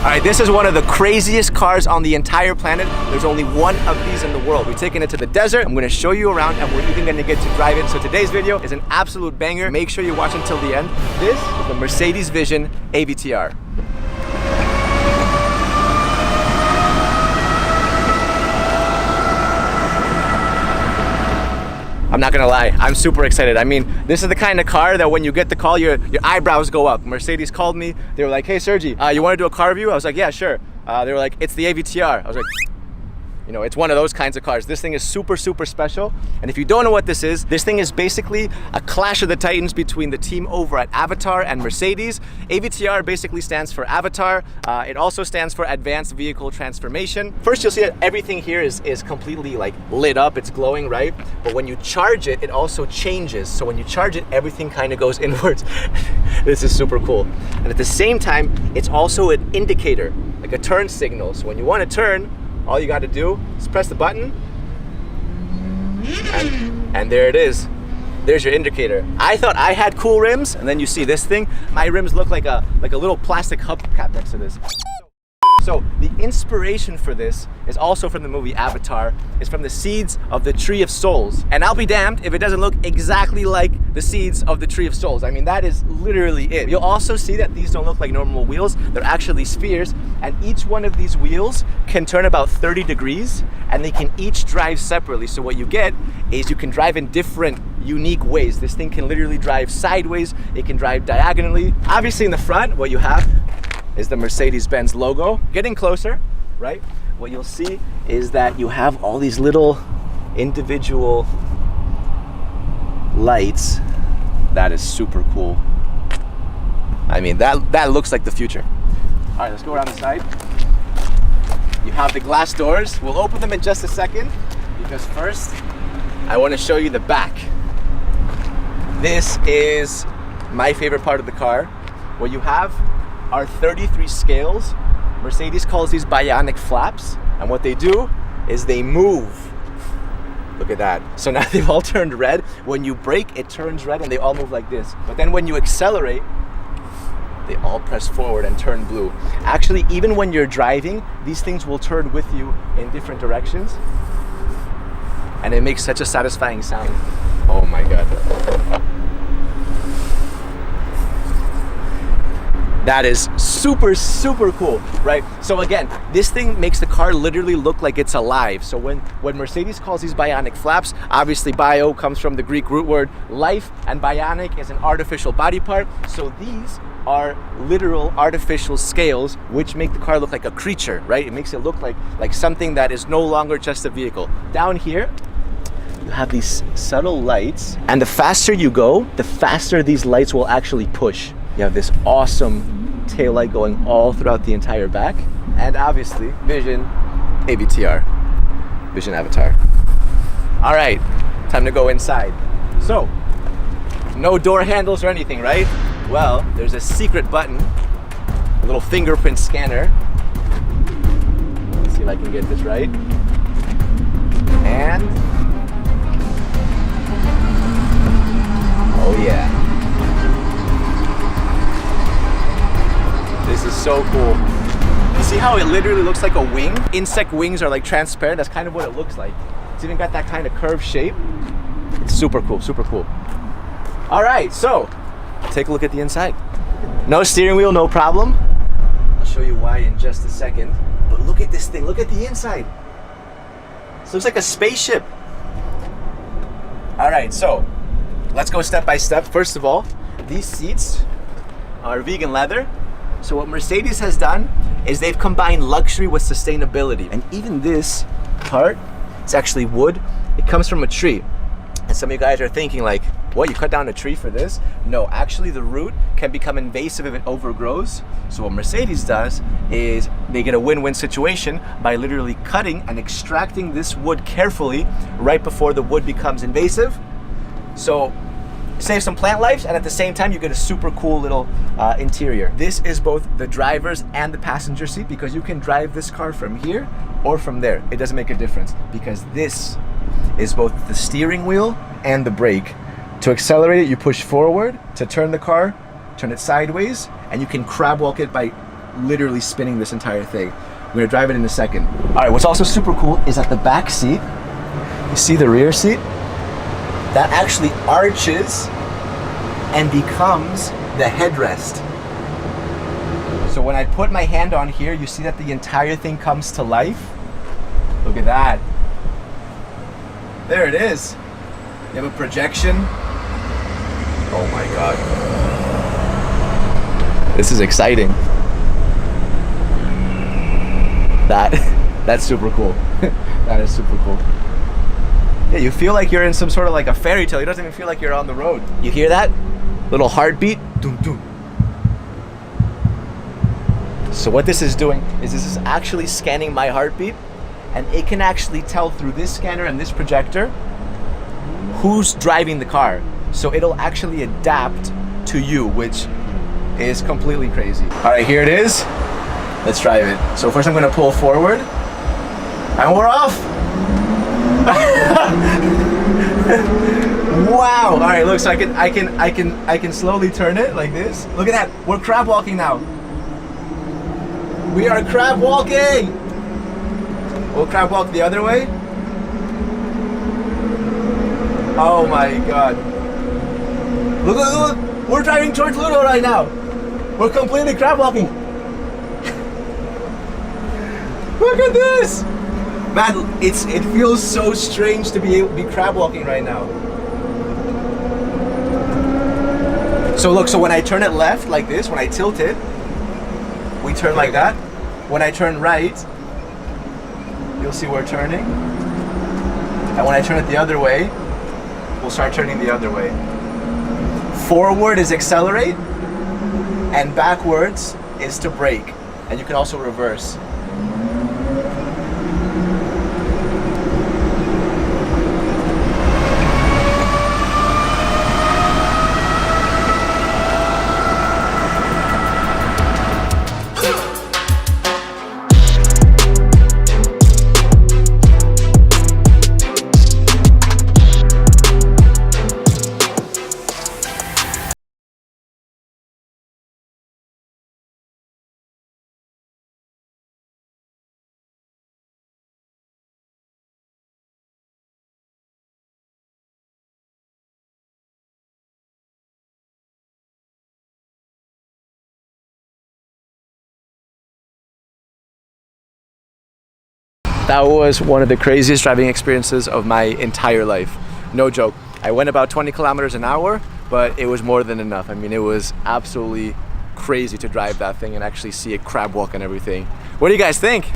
All right, this is one of the craziest cars on the entire planet. There's only one of these in the world. We're taking it to the desert. I'm gonna show you around and we're even gonna get to drive it. So today's video is an absolute banger. Make sure you watch until the end. This is the Mercedes Vision AVTR. I'm not gonna lie, I'm super excited. I mean, this is the kind of car that when you get the call, your eyebrows go up. Mercedes called me. They were like, hey Sergi, you wanna do a car review? I was like, yeah, sure. They were like, it's the AVTR. I was like, you know, it's one of those kinds of cars. This thing is super, super special. And if you don't know what this thing is basically a clash of the titans between the team over at AVTR and Mercedes. AVTR basically stands for Avatar. It also stands for Advanced Vehicle Transformation. First, you'll see that everything here is completely like lit up. It's glowing, right? But when you charge it, it also changes. So when you charge it, everything kind of goes inwards. This is super cool. And at the same time, it's also an indicator, like a turn signal. So when you want to turn, all you got to do is press the button and there it is. There's your indicator. I thought I had cool rims, and then you see this thing. My rims look like a little plastic hubcap next to this. So the inspiration for this is also from the movie Avatar. It's from the seeds of the Tree of Souls. And I'll be damned if it doesn't look exactly like the seeds of the Tree of Souls. I mean, that is literally it. You'll also see that these don't look like normal wheels. They're actually spheres. And each one of these wheels can turn about 30 degrees and they can each drive separately. So what you get is you can drive in different unique ways. This thing can literally drive sideways. It can drive diagonally. Obviously in the front, what you have is the Mercedes-Benz logo. Getting closer, right? What you'll see is that you have all these little individual lights. That is super cool. I mean, that looks like the future. All right, let's go around the side. You have the glass doors. We'll open them in just a second because first, I want to show you the back. This is my favorite part of the car. What you have are 33 scales. Mercedes calls these bionic flaps, and what they do is they move. Look at that. So now they've all turned red. When you brake, it turns red and they all move like this. But then when you accelerate, they all press forward and turn blue. Actually, even when you're driving, these things will turn with you in different directions. And it makes such a satisfying sound. Oh my God. That is super, super cool, right? So again, this thing makes the car literally look like it's alive. So when Mercedes calls these bionic flaps, obviously bio comes from the Greek root word life, and bionic is an artificial body part. So these are literal artificial scales which make the car look like a creature, right? It makes it look like something that is no longer just a vehicle. Down here, you have these subtle lights, and the faster you go, the faster these lights will actually push. You have this awesome taillight going all throughout the entire back. And obviously, Vision AVTR, Vision Avatar. All right, time to go inside. So, no door handles or anything, right? Well, there's a secret button, a little fingerprint scanner. Let's see if I can get this right. And, oh yeah. This is so cool. You see how it literally looks like a wing? Insect wings are like transparent. That's kind of what it looks like. It's even got that kind of curved shape. It's super cool, super cool. All right, so take a look at the inside. No steering wheel, no problem. I'll show you why in just a second. But look at this thing, look at the inside. This looks like a spaceship. All right, so let's go step by step. First of all, these seats are vegan leather. So what Mercedes has done is they've combined luxury with sustainability. And even this part, it's actually wood. It comes from a tree. And some of you guys are thinking like, what, you cut down a tree for this? No, actually the root can become invasive if it overgrows. So what Mercedes does is they get a win-win situation by literally cutting and extracting this wood carefully right before the wood becomes invasive. So save some plant lives, and at the same time you get a super cool little interior. This is both the driver's and the passenger seat because you can drive this car from here or from there. It doesn't make a difference because this is both the steering wheel and the brake. To accelerate it, you push forward. To turn the car, turn it sideways, and you can crab walk it by literally spinning this entire thing. I'm gonna drive it in a second. All right, what's also super cool is that the back seat, you see the rear seat? That actually arches and becomes the headrest. So when I put my hand on here, you see that the entire thing comes to life. Look at that. There it is. You have a projection. Oh my God. This is exciting. That's super cool. That is super cool. Yeah, you feel like you're in some sort of like a fairy tale. It doesn't even feel like you're on the road. You hear that? Little heartbeat. Doom, doom. So what this is doing is this is actually scanning my heartbeat, and it can actually tell through this scanner and this projector who's driving the car. So it'll actually adapt to you, which is completely crazy. All right, here it is. Let's drive it. So first I'm gonna pull forward, and we're off. Wow. All right, look, so I can slowly turn it like this. Look at that. We're crab walking now. We are crab walking. We'll crab walk the other way. Oh my God. Look, look, look. We're driving towards Ludo right now. We're completely crab walking. Look at this. Man, it feels so strange to be crab walking right now. So look, so when I turn it left like this, when I tilt it, we turn like that. When I turn right, you'll see we're turning. And when I turn it the other way, we'll start turning the other way. Forward is accelerate, and backwards is to brake. And you can also reverse. That was one of the craziest driving experiences of my entire life. No joke. I went about 20 kilometers an hour, but it was more than enough. I mean, it was absolutely crazy to drive that thing and actually see it crab walk and everything. What do you guys think?